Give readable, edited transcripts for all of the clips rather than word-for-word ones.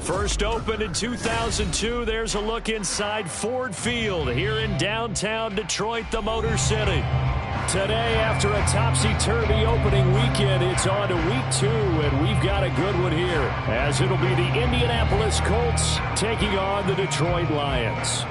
First opened in 2002, there's a look inside Ford Field here in downtown Detroit, the Motor City. Today, after a topsy-turvy opening weekend, it's on to week 2, and we've got a good one here, as it'll be the Indianapolis Colts taking on the Detroit Lions.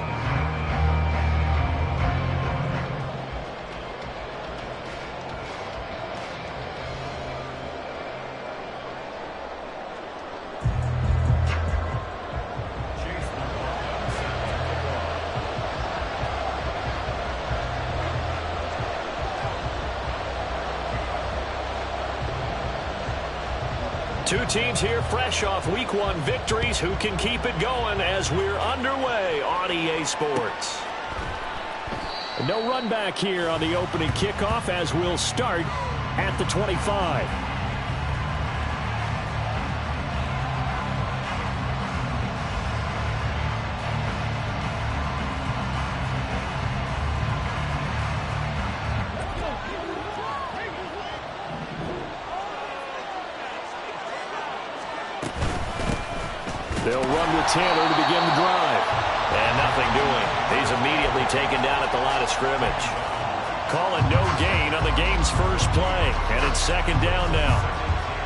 Two teams here fresh off Week 1 victories. Who can keep it going as we're underway on EA Sports? No run back here on the opening kickoff as we'll start at the 25. They'll run with Taylor to begin the drive. And nothing doing. He's immediately taken down at the line of scrimmage. Calling no gain on the game's first play. And it's second down now.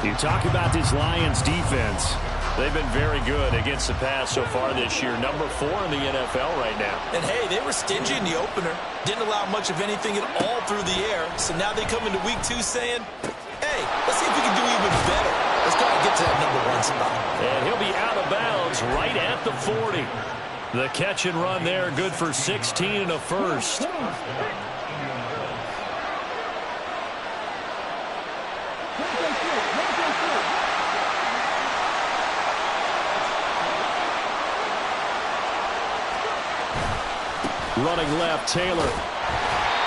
You talk about this Lions defense. They've been very good against the pass so far this year. Number 4 in the NFL right now. And hey, they were stingy in the opener. Didn't allow much of anything at all through the air. So now they come into week 2 saying, hey, let's see if we can do even better. Let's go and get to that number 1 spot. And he'll be out of bounds right at the 40. The catch and run there, good for 16 and a first. Running left, Taylor.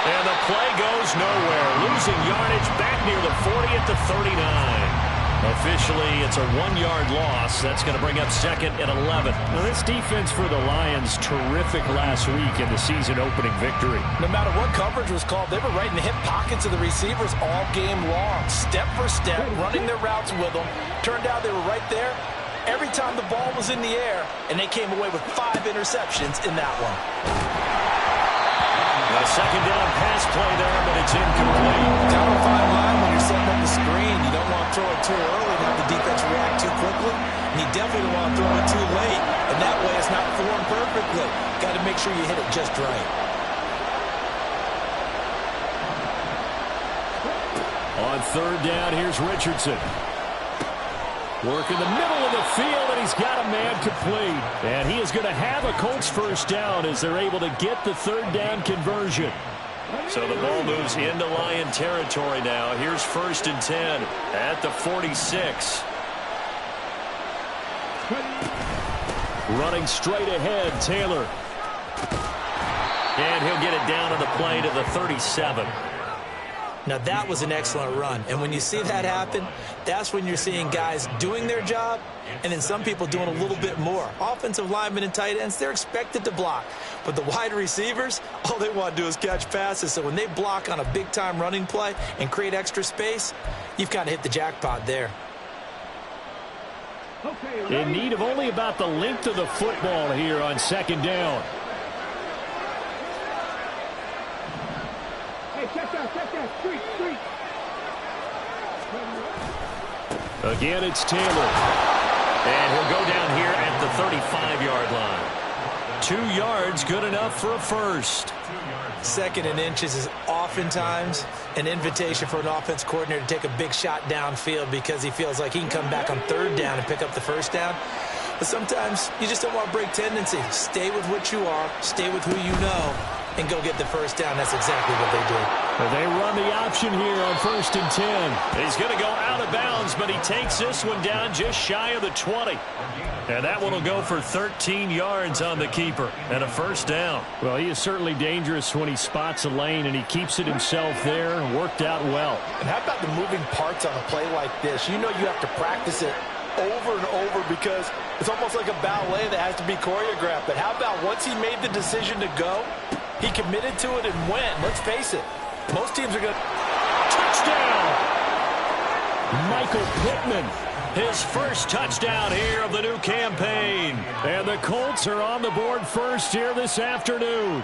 And the play goes nowhere. Losing yardage back near the 40 at the 39. Officially, it's a 1-yard loss. That's going to bring up second and 11. Now, this defense for the Lions, terrific last week in the season-opening victory. No matter what coverage was called, they were right in the hip pockets of the receivers all game long. Step for step, running their routes with them. Turned out they were right there every time the ball was in the air, and they came away with 5 interceptions in that one. A second down pass play there, but it's incomplete. Down a fine line when you're setting up the screen. You don't want to throw it too early and have the defense react too quickly. And you definitely don't want to throw it too late. And that way it's not formed perfectly. Got to make sure you hit it just right. On third down, here's Richardson. Work in the middle of the field, and he's got a man complete. And he is going to have a Colts first down as they're able to get the third down conversion. So the ball moves into Lion territory now. Here's first and 10 at the 46. Running straight ahead, Taylor. And he'll get it down on the play to the 37. Now, that was an excellent run. And when you see that happen, that's when you're seeing guys doing their job and then some people doing a little bit more. Offensive linemen and tight ends, they're expected to block. But the wide receivers, all they want to do is catch passes. So when they block on a big-time running play and create extra space, you've kind of hit the jackpot there. In need of only about the length of the football here on second down. Street. Again, it's Taylor. And he'll go down here at the 35-yard line. 2 yards, good enough for a first. Second and inches is oftentimes an invitation for an offense coordinator to take a big shot downfield because he feels like he can come back on third down and pick up the first down. But sometimes you just don't want to break tendency. Stay with what you are, stay with who you know, and go get the first down. That's exactly what they did. They run the option here on 1st and 10. He's going to go out of bounds, but he takes this one down just shy of the 20. And that one will go for 13 yards on the keeper and a first down. Well, he is certainly dangerous when he spots a lane, and he keeps it himself there and worked out well. And how about the moving parts on a play like this? You know you have to practice it over and over because it's almost like a ballet that has to be choreographed. But how about once he made the decision to go, he committed to it and went. Let's face it, most teams are going to... Touchdown! Michael Pittman, his first touchdown here of the new campaign. And the Colts are on the board first here this afternoon.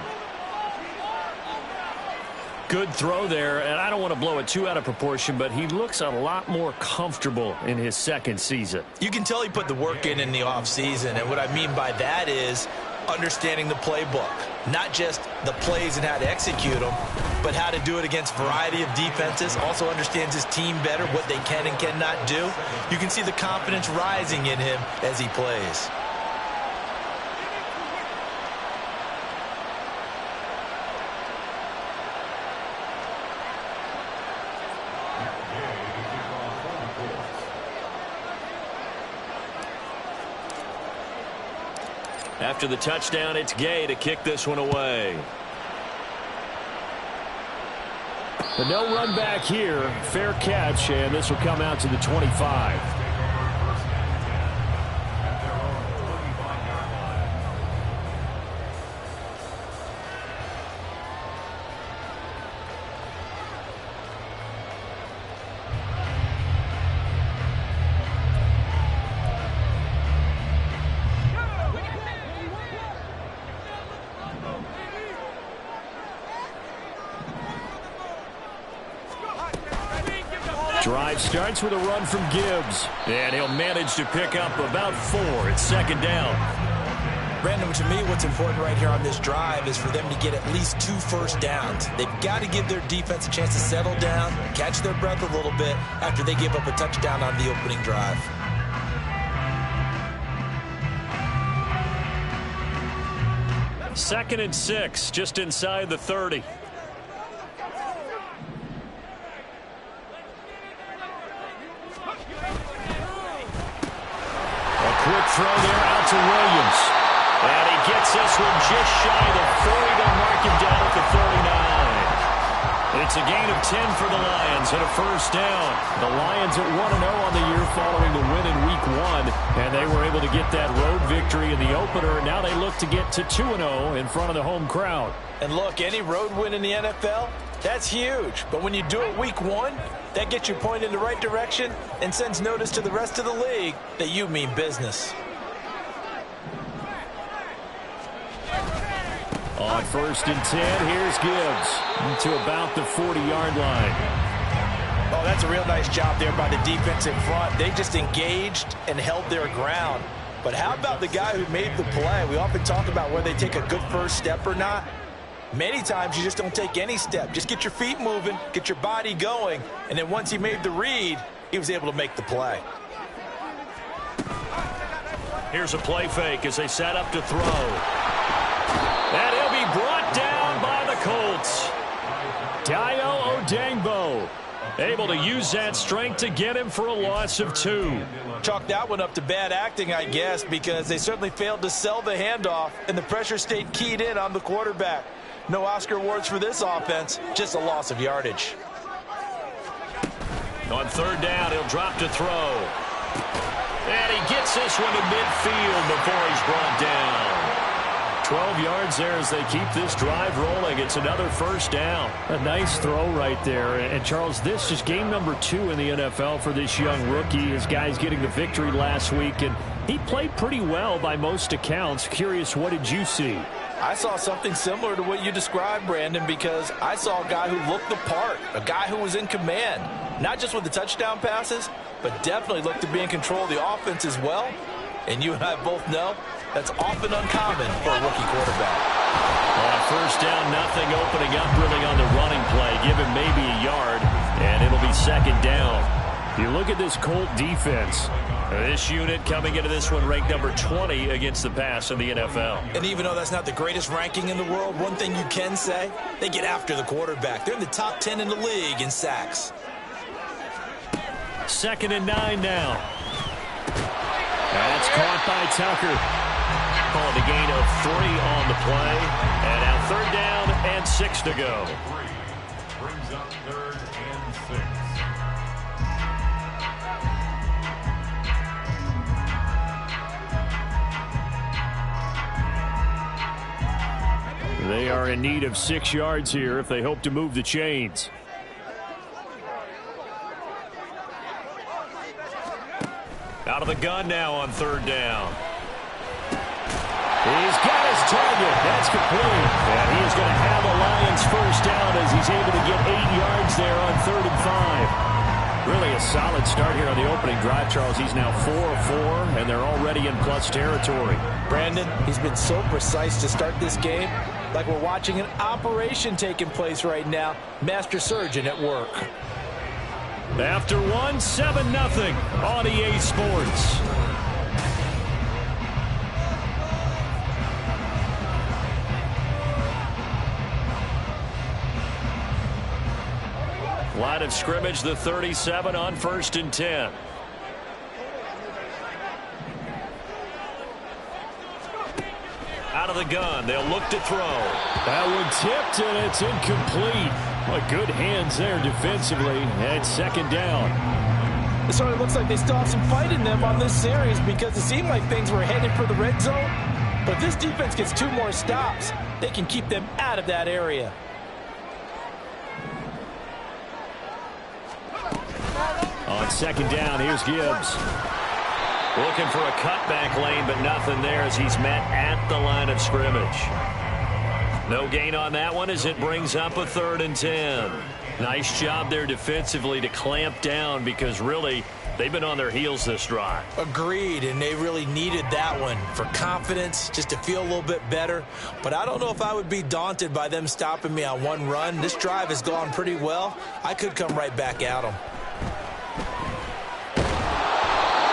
Good throw there, and I don't want to blow it too out of proportion, but he looks a lot more comfortable in his second season. You can tell he put the work in the offseason, and what I mean by that is understanding the playbook. Not just the plays and how to execute them, but how to do it against a variety of defenses. Also understands his team better, what they can and cannot do. You can see the confidence rising in him as he plays. After the touchdown, it's Gay to kick this one away. The no run back here, fair catch, and this will come out to the 25. Drive starts with a run from Gibbs, and he'll manage to pick up about 4. It's second down. Brandon, to me, what's important right here on this drive is for them to get at least 2 first downs. They've got to give their defense a chance to settle down, catch their breath a little bit after they give up a touchdown on the opening drive. Second and 6, just inside the 30. Quick throw there out to Williams. And he gets this one just shy of the 40. They'll mark him down at the 39. It's a gain of 10 for the Lions and a first down. The Lions at 1-0 on the year following the win in Week 1. And they were able to get that road victory in the opener. And now they look to get to 2-0 in front of the home crowd. And look, any road win in the NFL, that's huge. But when you do it Week 1, that gets you pointed in the right direction and sends notice to the rest of the league that you mean business. On 1st and 10, here's Gibbs to about the 40-yard line. Oh, that's a real nice job there by the defense in front. They just engaged and held their ground. But how about the guy who made the play? We often talk about whether they take a good first step or not. Many times you just don't take any step. Just get your feet moving, get your body going, and then once he made the read, he was able to make the play. Here's a play fake as they set up to throw. And he'll be brought down by the Colts. Dayo Odeyingbo able to use that strength to get him for a loss of 2. Chalk that one up to bad acting, I guess, because they certainly failed to sell the handoff, and the pressure stayed keyed in on the quarterback. No Oscar awards for this offense, just a loss of yardage. On 3rd down, he'll drop to throw. And he gets this one to midfield before he's brought down. 12 yards there as they keep this drive rolling. It's another first down. A nice throw right there. And, Charles, this is game number 2 in the NFL for this young rookie. His guys getting the victory last week, and he played pretty well by most accounts. Curious, what did you see? I saw something similar to what you described, Brandon, because I saw a guy who looked the part, a guy who was in command, not just with the touchdown passes, but definitely looked to be in control of the offense as well. And you and I both know that's often uncommon for a rookie quarterback. On first down, nothing opening up really on the running play. Give him maybe a yard, and it'll be second down. You look at this Colt defense. This unit coming into this one ranked number 20 against the pass in the NFL. And even though that's not the greatest ranking in the world, one thing you can say, they get after the quarterback. They're in the top 10 in the league in sacks. 2nd and 9 now. That's caught by Tucker. Calling a gain of 3 on the play. And now 3rd down and 6 to go. Brings up 3rd and 6. They are in need of 6 yards here if they hope to move the chains. Out of the gun now on 3rd down. He's got his target. That's complete. And he is going to have a Lions first down as he's able to get 8 yards there on 3rd and 5. Really a solid start here on the opening drive, Charles. He's now 4 of 4, and they're already in plus territory. Brandon, he's been so precise to start this game, like we're watching an operation taking place right now. Master surgeon at work. After 1, 7-0 on EA Sports. Line of scrimmage, the 37 on 1st and 10. Out of the gun, they'll look to throw. That one tipped, and it's incomplete. Well, good hands there defensively, and 2nd down. It sort of looks like they still have some fight in them on this series because it seemed like things were headed for the red zone. But this defense gets 2 more stops. They can keep them out of that area. On 2nd down, here's Gibbs. Looking for a cutback lane, but nothing there as he's met at the line of scrimmage. No gain on that one as it brings up a 3rd and 10. Nice job there defensively to clamp down because really they've been on their heels this drive. Agreed, and they really needed that one for confidence, just to feel a little bit better. But I don't know if I would be daunted by them stopping me on one run. This drive has gone pretty well. I could come right back at them.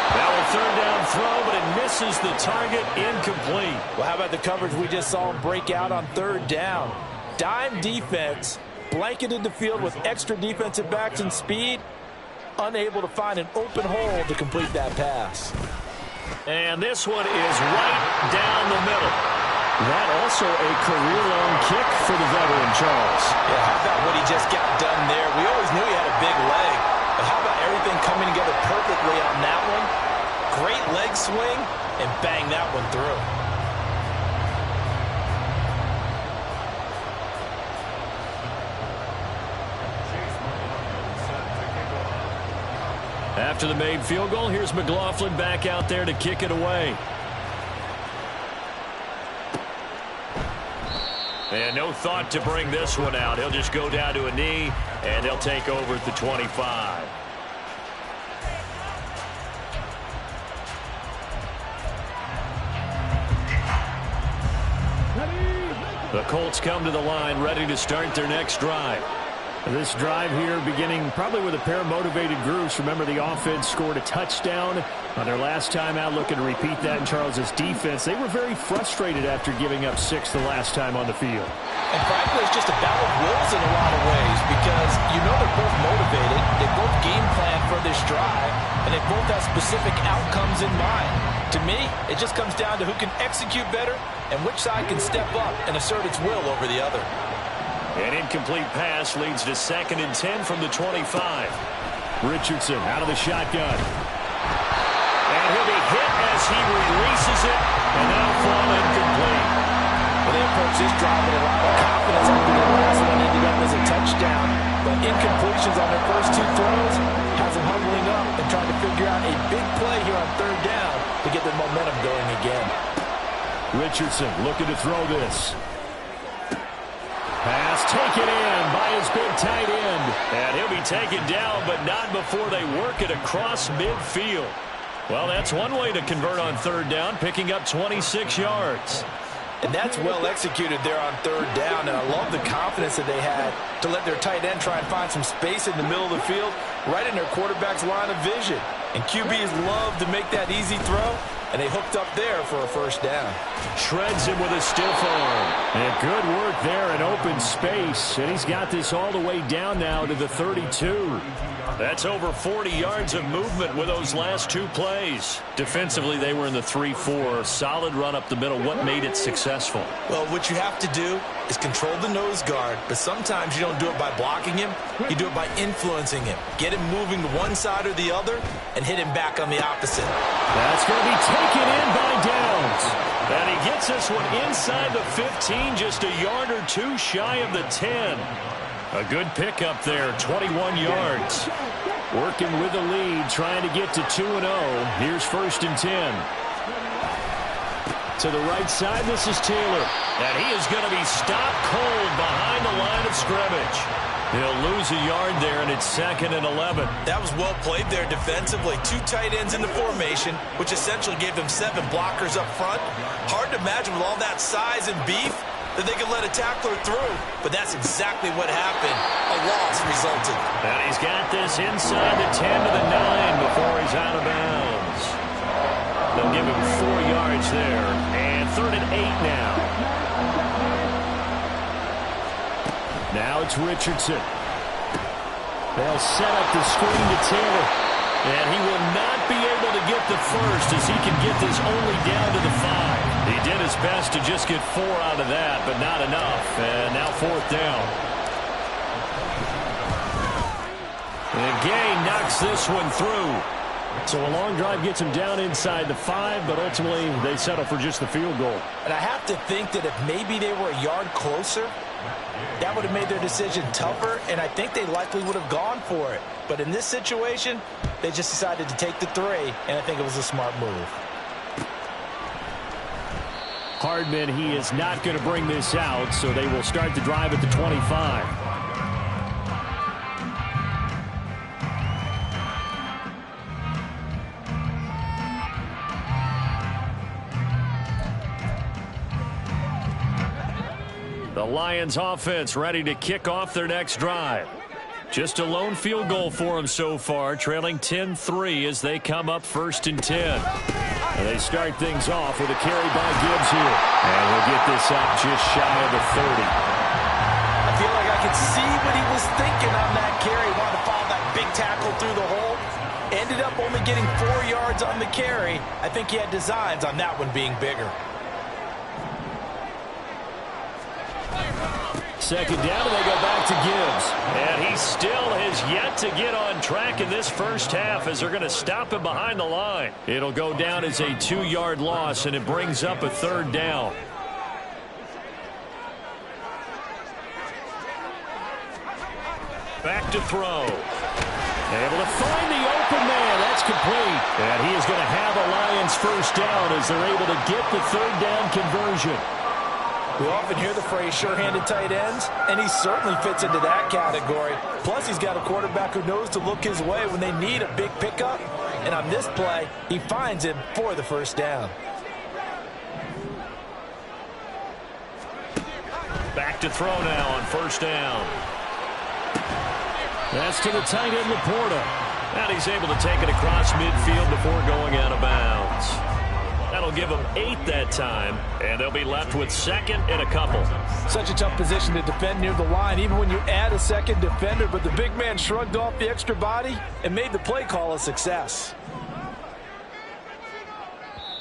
Now a 3rd down throw, but it misses the target, incomplete. Well, how about the coverage we just saw him break out on 3rd down? Dime defense, blanketed the field with extra defensive backs and speed, unable to find an open hole to complete that pass. And this one is right down the middle. That also a career-long kick for the veteran, Charles. Yeah, how about what he just got done there? We always knew he had a big leg, but how about everything coming together perfectly on that one? Great leg swing, and bang that one through. After the made field goal, here's McLaughlin back out there to kick it away. And no thought to bring this one out. He'll just go down to a knee, and he'll take over at the 25. The Colts come to the line, ready to start their next drive. This drive here beginning probably with a pair of motivated groups. Remember, the offense scored a touchdown on their last time out, looking to repeat that in Charles's defense. They were very frustrated after giving up 6 the last time on the field. And frankly, it's just a battle of wills in a lot of ways because you know they're both motivated. They both game plan for this drive, and they both have specific outcomes in mind. To me, it just comes down to who can execute better and which side can step up and assert its will over the other. An incomplete pass leads to 2nd and 10 from the 25. Richardson out of the shotgun. And he'll be hit as he releases it, and now fall incomplete. Well, they approach this drive with a lot of confidence after the last one ended up as a touchdown. But incompletions on their first 2 throws has them huddling up and trying to figure out a big play here on 3rd down to get their momentum going again. Richardson looking to throw this. Pass taken in by his big tight end. And he'll be taken down, but not before they work it across midfield. Well, that's one way to convert on 3rd down, picking up 26 yards. And that's well executed there on third down. And I love the confidence that they had to let their tight end try and find some space in the middle of the field, right in their quarterback's line of vision. And QBs love to make that easy throw, and they hooked up there for a first down. Shreds him with a stiff arm. And good work there in open space. And he's got this all the way down now to the 32. That's over 40 yards of movement with those last two plays. Defensively, they were in the 3-4. Solid run up the middle. What made it successful? Well, what you have to do is control the nose guard, but sometimes you don't do it by blocking him. You do it by influencing him. Get him moving to one side or the other and hit him back on the opposite. That's going to be taken in by Downs. And he gets this one inside the 15, just a yard or two shy of the 10. A good pickup there, 21 yards. Working with the lead, trying to get to 2-0. Here's 1st and 10. To the right side, this is Taylor. And he is going to be stopped cold behind the line of scrimmage. He'll lose a yard there, and it's 2nd and 11. That was well played there defensively. 2 tight ends in the formation, which essentially gave them 7 blockers up front. Hard to imagine with all that size and beef that they could let a tackler through, but that's exactly what happened. A loss resulted. And he's got this inside the 10 to the 9 before he's out of bounds. They'll give him 4 yards there, and 3rd and 8 now. Now it's Richardson. They'll set up the screen to Taylor. And he will not be able to get the first as he can get this only down to the 5. He did his best to just get 4 out of that, but not enough. And now 4th down. And Gay knocks this one through. So a long drive gets him down inside the 5, but ultimately they settle for just the field goal. And I have to think that if maybe they were a yard closer, that would have made their decision tougher, and I think they likely would have gone for it. But in this situation, they just decided to take the 3, and I think it was a smart move. Hardman, he is not going to bring this out, so they will start the drive at the 25. The Lions offense ready to kick off their next drive. Just a lone field goal for them so far, trailing 10-3 as they come up 1st and 10. And they start things off with a carry by Gibbs here. And we'll get this up just shy of the 30. I feel like I could see what he was thinking on that carry. Wanted to follow that big tackle through the hole. Ended up only getting 4 yards on the carry. I think he had designs on that one being bigger. 2nd down, and they go back to Gibbs. And he still has yet to get on track in this first half as they're going to stop him behind the line. It'll go down as a 2-yard loss, and it brings up a 3rd down. Back to throw. Able to find the open man. That's complete. And he is going to have a Lions first down as they're able to get the 3rd down conversion. We often hear the phrase sure-handed tight ends, and he certainly fits into that category. Plus, he's got a quarterback who knows to look his way when they need a big pickup. And on this play, he finds him for the first down. Back to throw now on 1st down. That's to the tight end, Laporta. And he's able to take it across midfield before going out of bounds. That'll give them 8 that time, and they'll be left with 2nd and a couple. Such a tough position to defend near the line, even when you add a second defender, but the big man shrugged off the extra body and made the play call a success.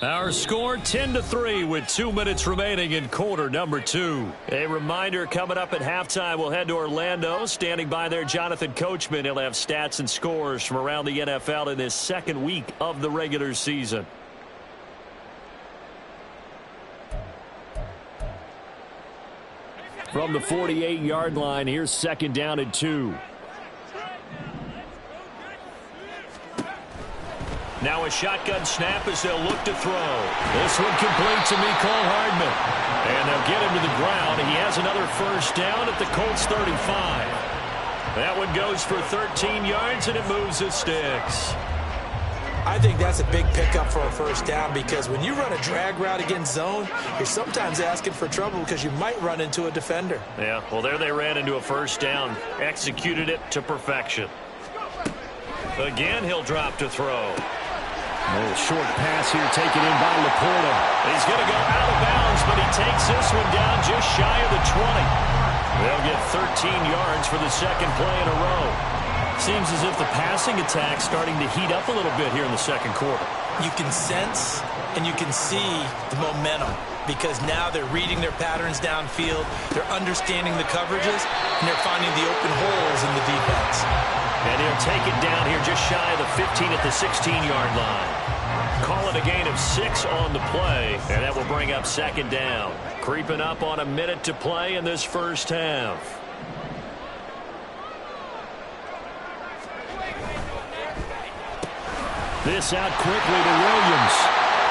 Our score 10-3 with 2 minutes remaining in quarter number 2. A reminder coming up at halftime, we'll head to Orlando. Standing by there, Jonathan Coachman. He'll have stats and scores from around the NFL in this 2nd week of the regular season. From the 48-yard line, here's 2nd down and 2. Now a shotgun snap as they'll look to throw. This one complete to Mecole Hardman. And they'll get him to the ground. He has another first down at the Colts 35. That one goes for 13 yards, and it moves the sticks. I think that's a big pickup for a first down because when you run a drag route against zone, you're sometimes asking for trouble because you might run into a defender. Yeah, well, there they ran into a first down. Executed it to perfection. Again, he'll drop to throw. A little short pass here taken in by Laporta. He's going to go out of bounds, but he takes this one down just shy of the 20. They'll get 13 yards for the second play in a row. Seems as if the passing attack's starting to heat up a little bit here in the second quarter. You can sense and you can see the momentum because now they're reading their patterns downfield, they're understanding the coverages, and they're finding the open holes in the defense. And he'll take it down here just shy of the 15 at the 16-yard line. Call it a gain of 6 on the play, and that will bring up second down. Creeping up on a minute to play in this first half. This out quickly to Williams.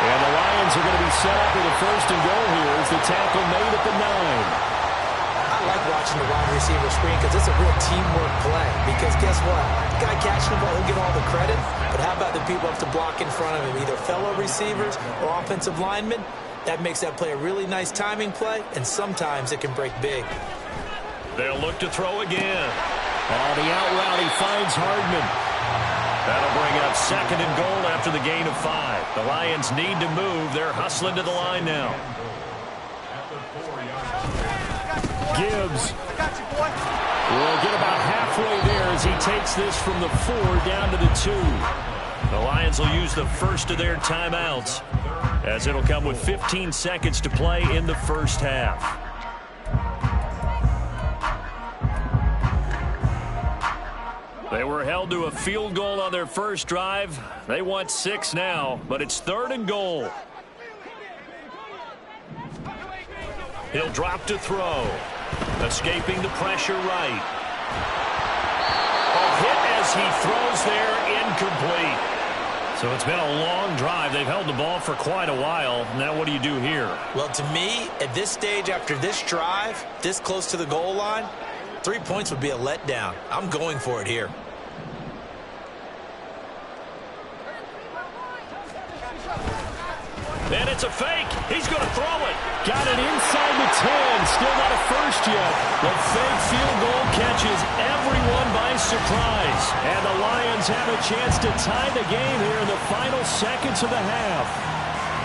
And the Lions are going to be set up with a first and goal here as the tackle made at the 9. I like watching the wide receiver screen because it's a real teamwork play. Because guess what? The guy catching the ball, he'll get all the credit. But how about the people have to block in front of him, either fellow receivers or offensive linemen? That makes that play a really nice timing play, and sometimes it can break big. They'll look to throw again. On the out route, he finds Hardman. That'll bring up second and goal after the gain of 5. The Lions need to move. They're hustling to the line now. Gibbs will get about halfway there as he takes this from the 4 down to the 2. The Lions will use the first of their timeouts as it'll come with 15 seconds to play in the first half. They were held to a field goal on their first drive. They want 6 now, but it's 3rd and goal. He'll drop to throw. Escaping the pressure right. A hit as he throws there, incomplete. So it's been a long drive. They've held the ball for quite a while. Now what do you do here? Well, to me, at this stage, after this drive, this close to the goal line, 3 points would be a letdown. I'm going for it here. And it's a fake. He's going to throw it. Got it inside the 10. Still not a first yet. The fake field goal catches everyone by surprise. And the Lions have a chance to tie the game here in the final seconds of the half.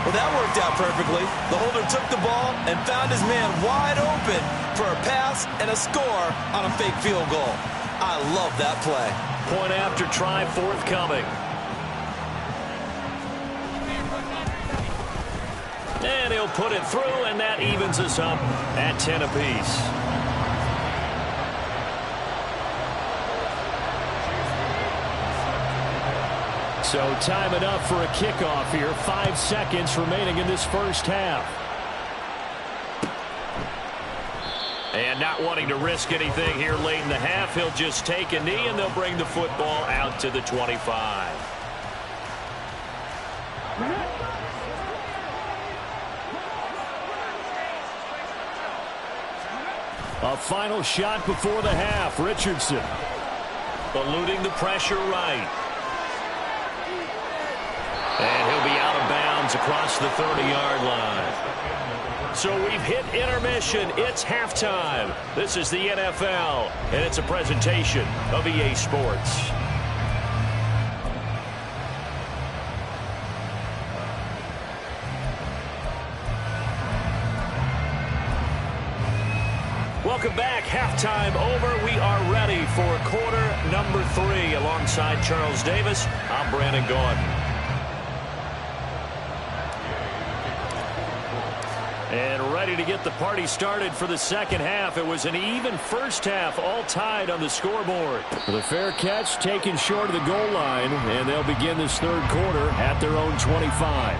Well, that worked out perfectly. The holder took the ball and found his man wide open for a pass and a score on a fake field goal. I love that play. Point after try forthcoming. And he'll put it through, and that evens us up at 10 apiece. So time enough for a kickoff here. 5 seconds remaining in this first half. And not wanting to risk anything here late in the half, he'll just take a knee, and they'll bring the football out to the 25. A final shot before the half. Richardson eluding the pressure right. And he'll be out of bounds across the 30-yard line. So we've hit intermission. It's halftime. This is the NFL, and it's a presentation of EA Sports. Welcome back. Halftime over. We are ready for quarter number 3. Alongside Charles Davis, I'm Brandon Gordon. And ready to get the party started for the second half. It was an even first half, all tied on the scoreboard. The fair catch taken short of the goal line, and they'll begin this third quarter at their own 25.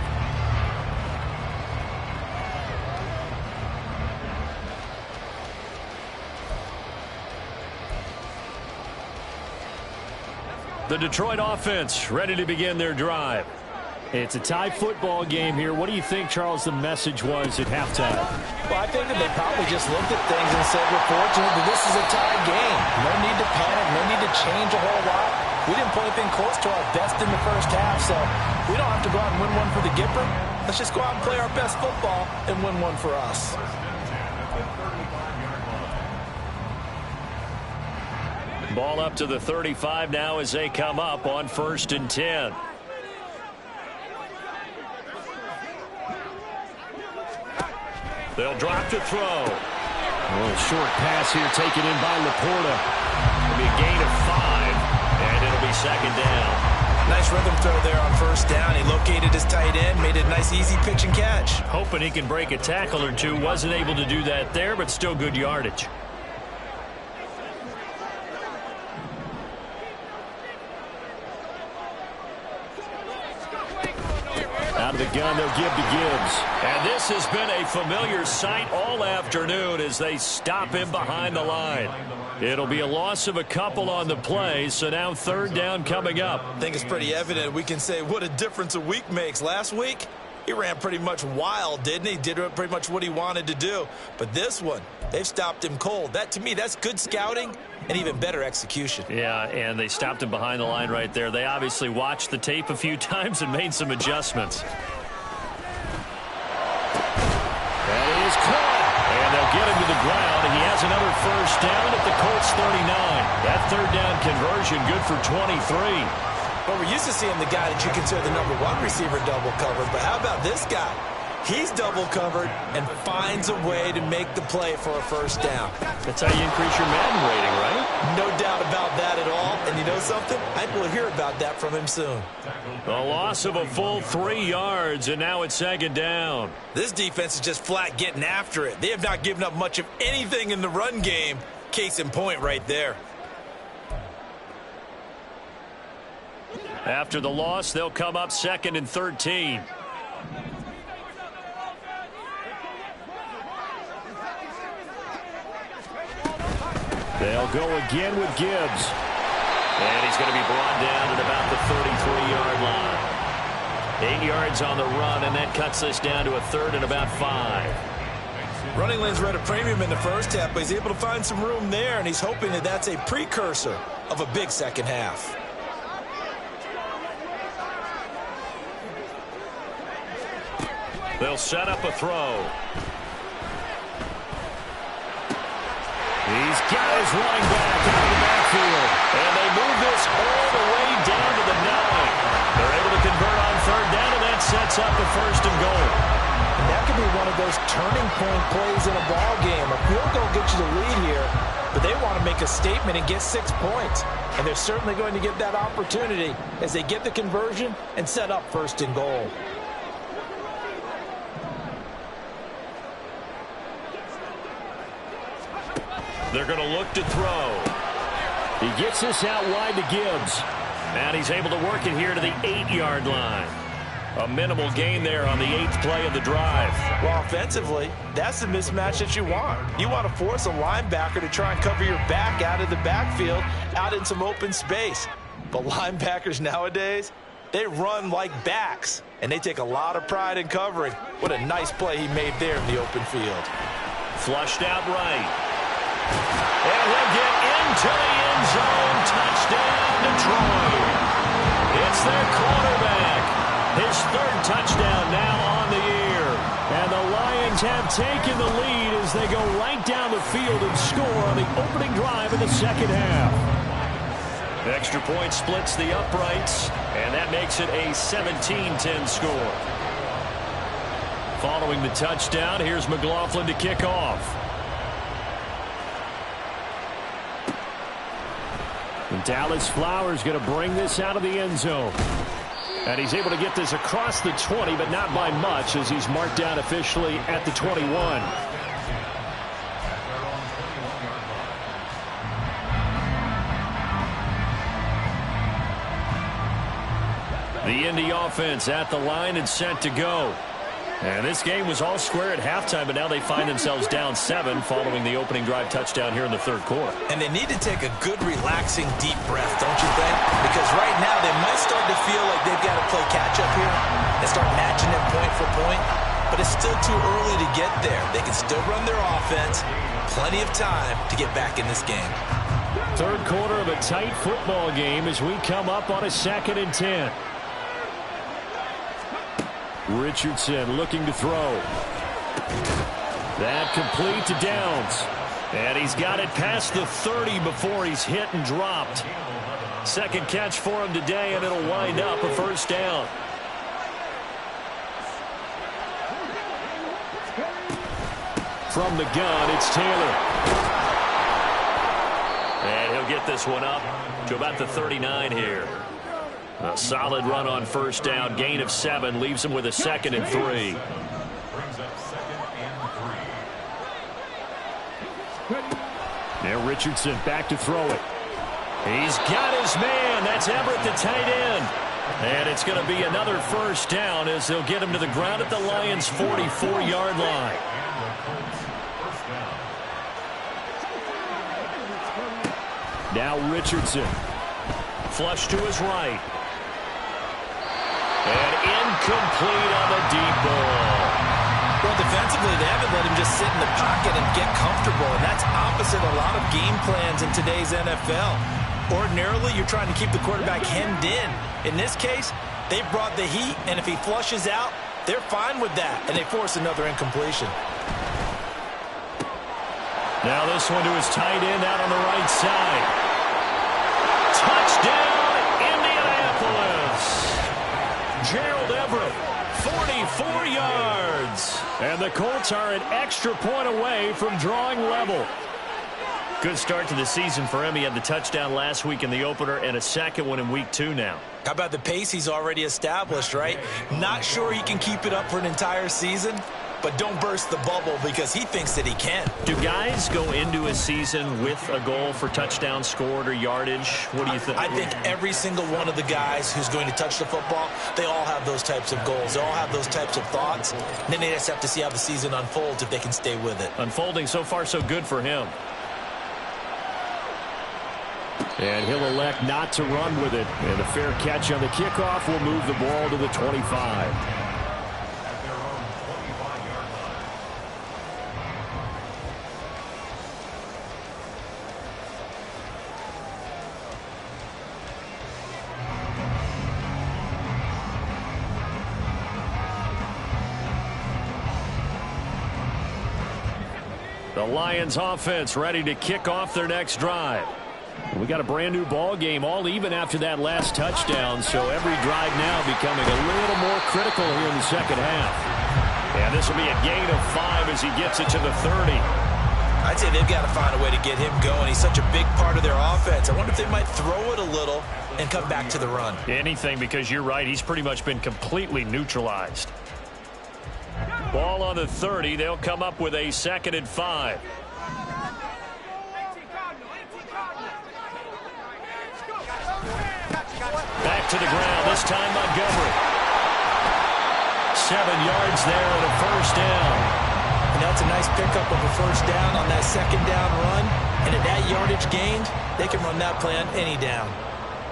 The Detroit offense ready to begin their drive. It's a tie football game here. What do you think, Charles, the message was at halftime? Well, I think that they probably just looked at things and said, we're fortunate that this is a tie game. No need to panic, no need to change a whole lot. We didn't play anything close to our best in the first half, so we don't have to go out and win one for the Gipper. Let's just go out and play our best football and win one for us. Ball up to the 35 now as they come up on 1st and 10. They'll drop to throw. A little short pass here taken in by Laporta. It'll be a gain of 5, and it'll be 2nd down. Nice rhythm throw there on 1st down. He located his tight end, made a nice easy pitch and catch. Hoping he can break a tackle or two. Wasn't able to do that there, but still good yardage. Out of the gun, they'll give to Gibbs. And this has been a familiar sight all afternoon as they stop him behind the line. It'll be a loss of a couple on the play, so now 3rd down coming up. I think it's pretty evident. We can say what a difference a week makes. Last week, he ran pretty much wild, didn't he? Did pretty much what he wanted to do. But this one, they've stopped him cold. That, to me, that's good scouting and even better execution. Yeah, and they stopped him behind the line right there. They obviously watched the tape a few times and made some adjustments. That is caught. And they'll get him to the ground. He has another 1st down at the Colts 39. That 3rd down conversion good for 23. Well, we're used to seeing the guy that you consider the number 1 receiver double covered. But how about this guy? He's double covered and finds a way to make the play for a 1st down. That's how you increase your Madden rating, right? No doubt about that at all. And you know something? I think we'll hear about that from him soon. A loss of a full 3 yards, and now it's 2nd down. This defense is just flat getting after it. They have not given up much of anything in the run game. Case in point right there. After the loss, they'll come up 2nd and 13. They'll go again with Gibbs. And he's going to be brought down at about the 33-yard line. 8 yards on the run, and that cuts this down to a 3rd and about 5. Running lanes were at a premium in the first half, but he's able to find some room there, and he's hoping that that's a precursor of a big second half. They'll set up a throw. He's got his running back out of the backfield. And they move this all the way down to the 9. They're able to convert on 3rd down, and that sets up a 1st and goal. And that could be one of those turning point plays in a ball game. A field goal gets you the lead here, but they want to make a statement and get 6 points. And they're certainly going to get that opportunity as they get the conversion and set up 1st and goal. They're going to look to throw. He gets this out wide to Gibbs. And he's able to work it here to the 8-yard line. A minimal gain there on the 8th play of the drive. Well, offensively, that's the mismatch that you want. You want to force a linebacker to try and cover your back out of the backfield, out in some open space. But linebackers nowadays, they run like backs, and they take a lot of pride in covering. What a nice play he made there in the open field. Flushed out right. And he'll get into the end zone. Touchdown, Detroit. It's their quarterback. His 3rd touchdown now on the year. And the Lions have taken the lead as they go right down the field and score on the opening drive of the 2nd half. The extra point splits the uprights, and that makes it a 17-10 score. Following the touchdown, here's McLaughlin to kick off. And Dallas Flowers going to bring this out of the end zone. And he's able to get this across the 20, but not by much, as he's marked down officially at the 21. The Indy offense at the line and set to go. And this game was all square at halftime, but now they find themselves down 7 following the opening drive touchdown here in the 3rd quarter. And they need to take a good, relaxing, deep breath, don't you think? Because right now they might start to feel like they've got to play catch-up here and start matching them point for point. But it's still too early to get there. They can still run their offense. Plenty of time to get back in this game. Third quarter of a tight football game as we come up on a 2nd and 10. Richardson looking to throw. That complete to Downs. And he's got it past the 30 before he's hit and dropped. Second catch for him today, and it'll wind up a first down. From the gun, it's Taylor. And he'll get this one up to about the 39 here. A solid run on first down. Gain of 7 leaves him with a 2nd and 3. Brings up 2nd and 3. Now Richardson back to throw it. He's got his man. That's Everett, the tight end. And it's going to be another first down as they'll get him to the ground at the Lions' 44-yard line. Now Richardson. Flush to his right. And incomplete on the deep ball. Well, defensively, they haven't let him just sit in the pocket and get comfortable, and that's opposite a lot of game plans in today's NFL. Ordinarily, you're trying to keep the quarterback hemmed in. In this case, they brought the heat, and if he flushes out, they're fine with that, and they force another incompletion. Now this one to his tight end out on the right side. Touchdown, Indianapolis. Gerald Everett, 44 yards. And the Colts are an extra point away from drawing level. Good start to the season for him. He had the touchdown last week in the opener and a second one in week 2 now. How about the pace he's already established, right? Not sure he can keep it up for an entire season, but don't burst the bubble because he thinks that he can. Do guys go into a season with a goal for touchdown scored or yardage? What do you think? I think every single one of the guys who's going to touch the football, they all have those types of goals. They all have those types of thoughts. And then they just have to see how the season unfolds if they can stay with it. Unfolding so far so good for him. And he'll elect not to run with it. And a fair catch on the kickoff will move the ball to the 25. The Lions offense ready to kick off their next drive. We got a brand new ball game, all even after that last touchdown, so every drive now becoming a little more critical here in the second half. And this will be a gain of 5 as he gets it to the 30. I'd say they've got to find a way to get him going. He's such a big part of their offense. I wonder if they might throw it a little and come back to the run. Anything, because you're right, he's pretty much been completely neutralized. Ball on the 30. They'll come up with a 2nd and 5. Back to the ground, this time Montgomery. 7 yards there and a first down. And that's a nice pickup of a first down on that second down run. And at that yardage gained, they can run that play on any down.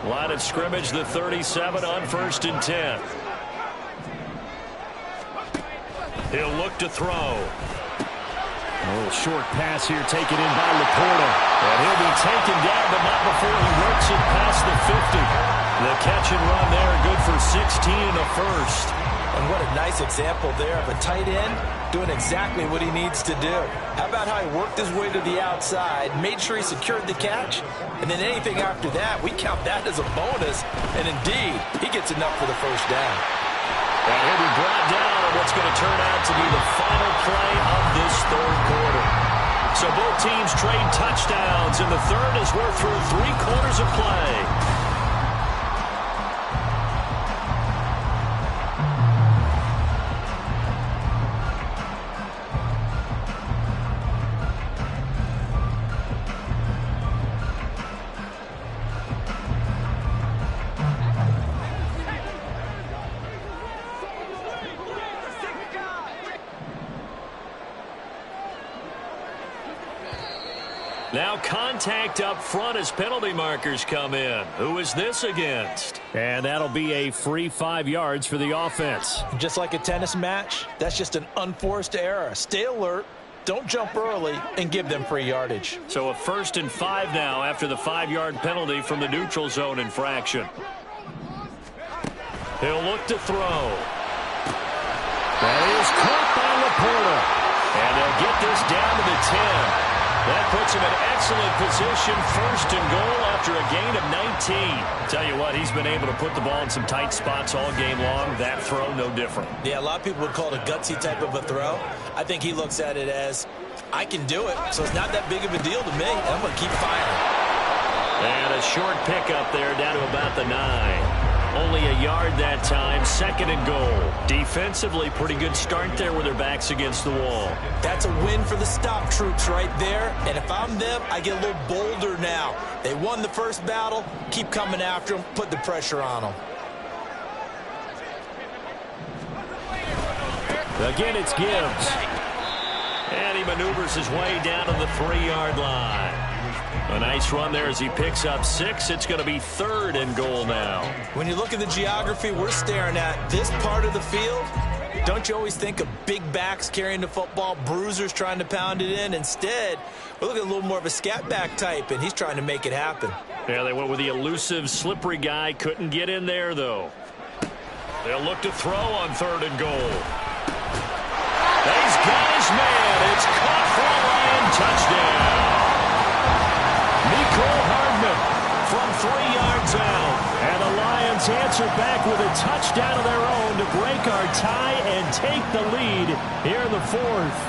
Line of scrimmage, the 37 on 1st and 10. He'll look to throw. A little short pass here taken in by Laporta. And he'll be taken down, but not before he works it past the 50. The catch and run there, good for 16 and a first. And what a nice example there of a tight end doing exactly what he needs to do. How about how he worked his way to the outside, made sure he secured the catch, and then anything after that, we count that as a bonus. And indeed, he gets enough for the first down. And he'll be brought down on what's going to turn out to be the final play of this third quarter. So both teams trade touchdowns, and the third as we're through 3 quarters of play. Now contact up front as penalty markers come in. Who is this against? And that'll be a free 5 yards for the offense. Just like a tennis match, that's just an unforced error. Stay alert, Don't jump early and give them free yardage. So a 1st and 5 now after the 5-yard penalty from the neutral zone infraction. He'll look to throw. That is caught by Laporta. And they'll get this down to the 10. That puts him in excellent position, 1st and goal after a gain of 19. Tell you what, he's been able to put the ball in some tight spots all game long. That throw, no different. Yeah, a lot of people would call it a gutsy type of a throw. I think he looks at it as, I can do it, so it's not that big of a deal to me, and I'm going to keep firing. And a short pickup there down to about the 9. Only a yard that time, 2nd and goal. Defensively, pretty good start there with their backs against the wall. That's a win for the stop troops right there. And if I'm them, I get a little bolder now. They won the first battle. Keep coming after them. Put the pressure on them. Again, it's Gibbs. And he maneuvers his way down to the 3-yard line. A nice run there as he picks up 6. It's going to be 3rd and goal now. When you look at the geography we're staring at, this part of the field, don't you always think of big backs carrying the football, bruisers trying to pound it in? Instead, we're looking at a little more of a scat back type, and he's trying to make it happen. Yeah, they went with the elusive, slippery guy. Couldn't get in there, though. They'll look to throw on 3rd and goal. He's got his man. It's caught for a Lion touchdown. Nicole Hardman from 3 yards out. And the Lions answer back with a touchdown of their own to break our tie and take the lead here in the 4th.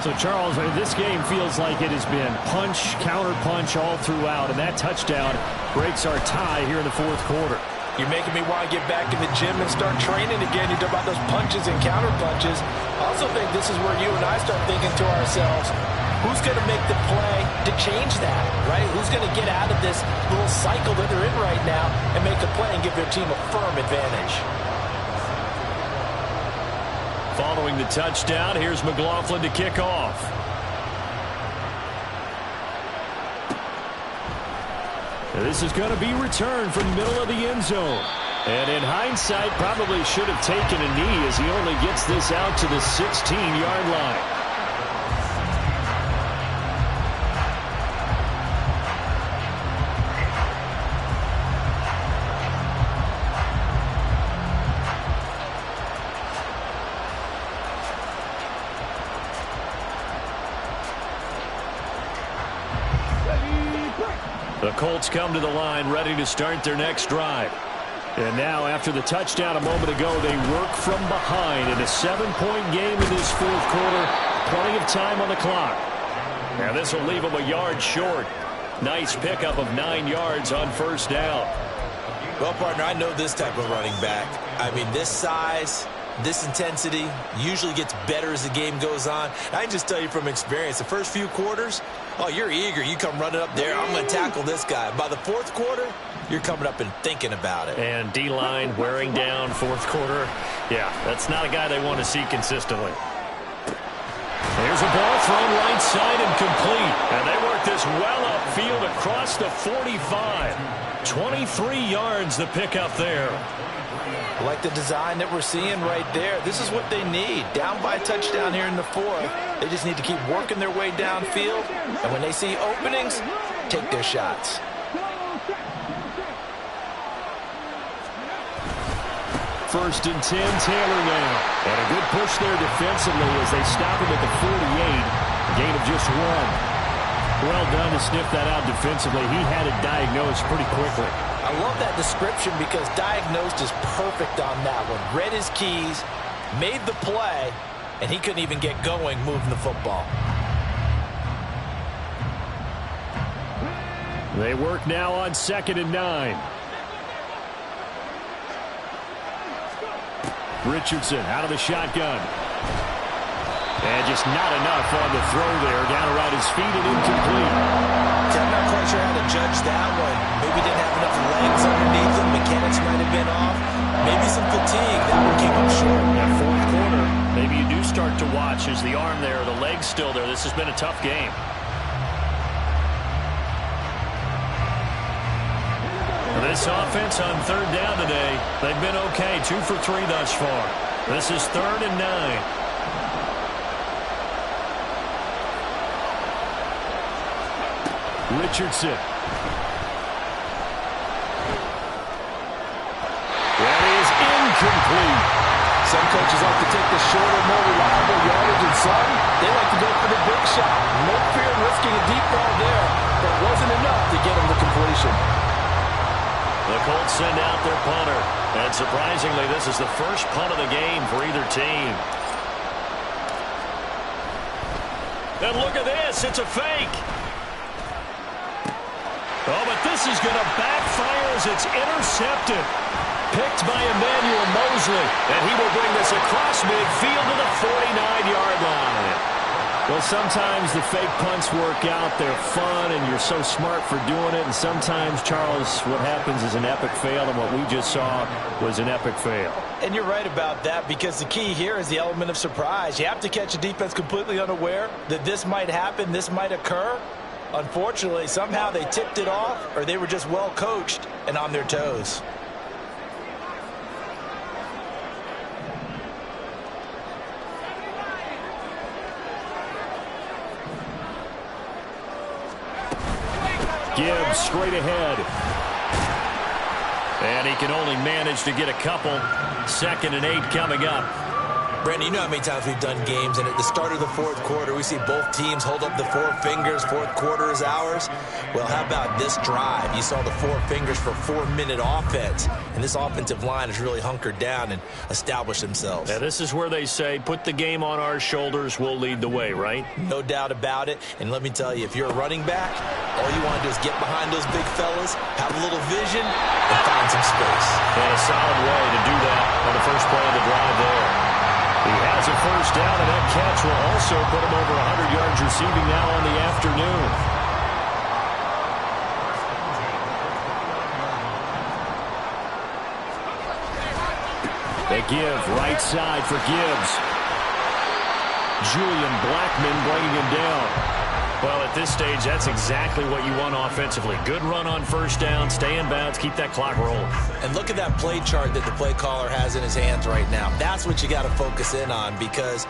So, Charles, this game feels like it has been punch, counter-punch all throughout, and that touchdown breaks our tie here in the 4th quarter. You're making me want to get back in the gym and start training again. You talk about those punches and counter punches. I also think this is where you and I start thinking to ourselves, who's going to make the play to change that, right? Who's going to get out of this little cycle that they're in right now and make a play and give their team a firm advantage? Following the touchdown, here's McLaughlin to kick off. This is going to be returned from the middle of the end zone. And in hindsight, probably should have taken a knee as he only gets this out to the 16-yard line. The Colts come to the line ready to start their next drive. And now after the touchdown a moment ago, they work from behind in a 7-point game in this 4th quarter. Plenty of time on the clock. Now this will leave them a yard short. Nice pickup of 9 yards on 1st down. Well, partner, I know this type of running back. I mean, this size, this intensity usually gets better as the game goes on. I can just tell you from experience, the first few quarters, oh, you're eager. You come running up there. I'm going to tackle this guy. By the 4th quarter, you're coming up and thinking about it. And D-line wearing down 4th quarter. Yeah, that's not a guy they want to see consistently. There's a ball thrown right side and complete. And they work this well upfield across the 45. 23 yards the pickup there. Like the design that we're seeing right there. This is what they need. Down by a touchdown here in the 4th. They just need to keep working their way downfield. And when they see openings, take their shots. First and 10, Taylor now. And a good push there defensively as they stop him at the 48. A gain of just 1. Well done to sniff that out defensively. He had it diagnosed pretty quickly. I love that description because diagnosed is perfect on that one. Read his keys, made the play, and he couldn't even get going moving the football. They work now on 2nd and 9. Richardson out of the shotgun. And just not enough on the throw there. Down around his feet and incomplete. I'm not quite sure how to judge that one. Maybe didn't have enough legs underneath him. Mechanics might have been off. Maybe some fatigue. That one came up short. That 4th quarter, maybe you do start to watch. Is the arm there, the leg's still there? This has been a tough game. This offense on 3rd down today, they've been okay. 2 for 3 thus far. This is 3rd and 9. Richardson. That is incomplete. Some coaches like to take the shorter, more reliable yardage, and some, they like to go for the big shot. No fear in risking a deep ball there, but it wasn't enough to get him the completion. The Colts send out their punter. And surprisingly, this is the first punt of the game for either team. And look at this. It's a fake. Oh, but this is going to backfire as it's intercepted. Picked by Emmanuel Mosley. And he will bring this across midfield to the 49-yard line. Well, sometimes the fake punts work out. They're fun, and you're so smart for doing it. And sometimes, Charles, what happens is an epic fail, and what we just saw was an epic fail. And you're right about that, because the key here is the element of surprise. You have to catch a defense completely unaware that this might happen, this might occur. Unfortunately, somehow they tipped it off, or they were just well coached and on their toes. Gibbs straight ahead. And he can only manage to get a couple. 2nd and 8 coming up. Brandon, you know how many times we've done games, and at the start of the fourth quarter, we see both teams hold up the 4 fingers. Fourth quarter is ours. Well, how about this drive? You saw the 4 fingers for 4-minute offense, and this offensive line has really hunkered down and established themselves. Now, this is where they say, put the game on our shoulders, we'll lead the way, right? No doubt about it. And let me tell you, if you're a running back, all you want to do is get behind those big fellas, have a little vision, and find some space. And a solid way to do that on the first play of the drive there. He has a first down, and that catch will also put him over 100 yards receiving now on the afternoon. They give right side for Gibbs. Julian Blackmon bringing him down. Well, at this stage, that's exactly what you want offensively. Good run on first down, stay in bounds, keep that clock rolling. And look at that play chart that the play caller has in his hands right now. That's what you got to focus in on, because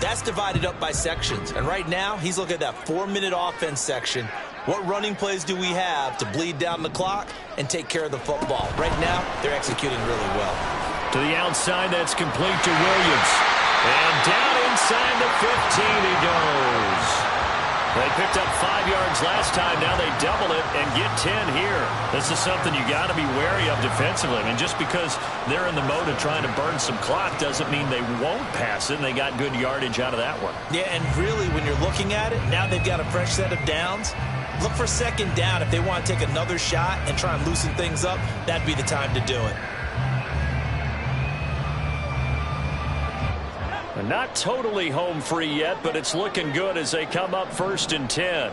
that's divided up by sections. And right now, he's looking at that 4-minute offense section. What running plays do we have to bleed down the clock and take care of the football? Right now, they're executing really well. To the outside, that's complete to Williams. And down inside the 15 he goes. They picked up 5 yards last time. Now they double it and get 10 here. This is something you got to be wary of defensively. I mean, just because they're in the mode of trying to burn some clock doesn't mean they won't pass it, and they got good yardage out of that one. Yeah, and really, when you're looking at it, now they've got a fresh set of downs. Look for 2nd down. If they want to take another shot and try and loosen things up, that'd be the time to do it. Not totally home free yet, but it's looking good as they come up 1st and 10.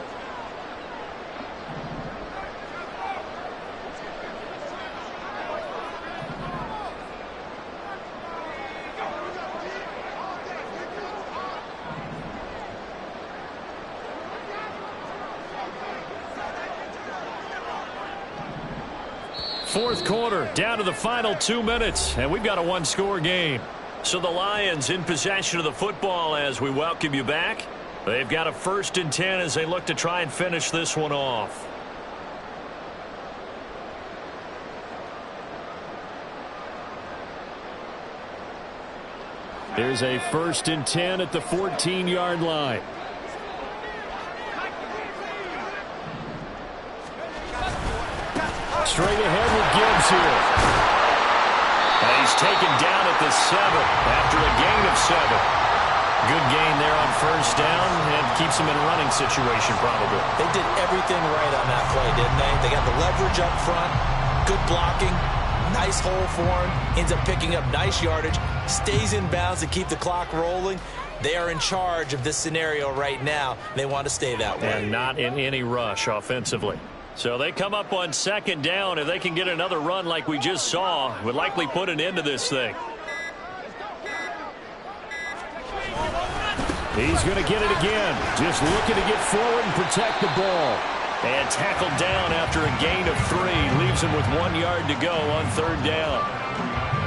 Fourth quarter, down to the final 2 minutes, and we've got a 1-score game. So the Lions in possession of the football as we welcome you back. They've got a 1st and 10 as they look to try and finish this one off. There's a 1st and 10 at the 14-yard line. Straight ahead with Gibbs here. He's taken down at the 7 after a gain of 7. Good gain there on first down, and keeps him in a running situation probably. They did everything right on that play, didn't they? They got the leverage up front, good blocking, nice hole for him, ends up picking up nice yardage, stays in bounds to keep the clock rolling. They are in charge of this scenario right now. They want to stay that way. And not in any rush offensively. So they come up on 2nd down. If they can get another run like we just saw, would likely put an end to this thing. He's going to get it again. Just looking to get forward and protect the ball. And tackled down after a gain of 3. Leaves him with 1 yard to go on 3rd down.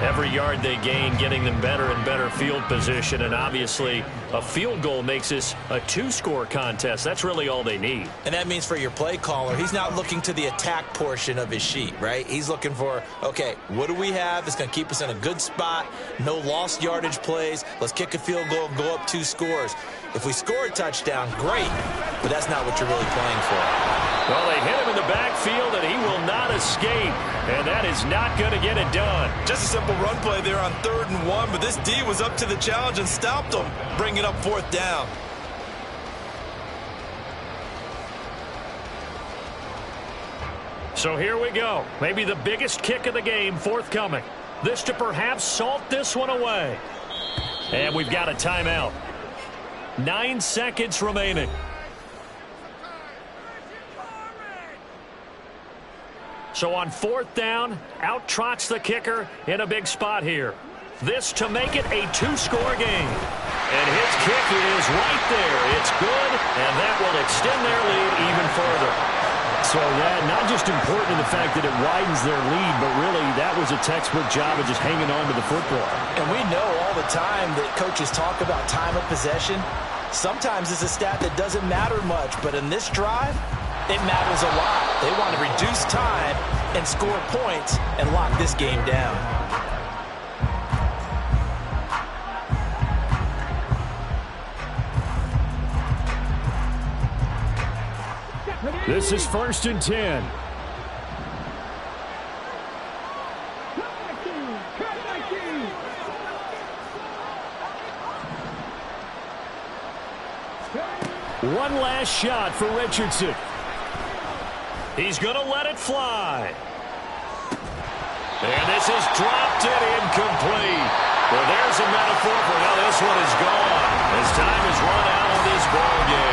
Every yard they gain, getting them better and better field position, and obviously a field goal makes this a two-score contest. That's really all they need. And that means for your play caller, he's not looking to the attack portion of his sheet, right? He's looking for, okay, what do we have that's going to keep us in a good spot? No lost yardage plays. Let's kick a field goal and go up 2 scores. If we score a touchdown, great, but that's not what you're really playing for. Well, they hit him in the backfield, and he will not escape, and that is not going to get it done. Just a simple run play there on 3rd and 1, but this D was up to the challenge and stopped him, bringing up 4th down. So here we go. Maybe the biggest kick of the game forthcoming. This to perhaps salt this one away. And we've got a timeout. 9 seconds remaining. So on 4th down, out trots the kicker in a big spot here. This to make it a 2-score game. And his kick is right there. It's good, and that will extend their lead even further. So, yeah, not just important in the fact that it widens their lead, but really that was a textbook job of just hanging on to the football. And we know all the time that coaches talk about time of possession. Sometimes it's a stat that doesn't matter much, but in this drive, it matters a lot. They want to reduce time and score points and lock this game down. This is 1st and 10. One last shot for Richardson. He's going to let it fly. And this is dropped it incomplete. Well, there's a metaphor for how this one is gone. As time has run out on this ball game.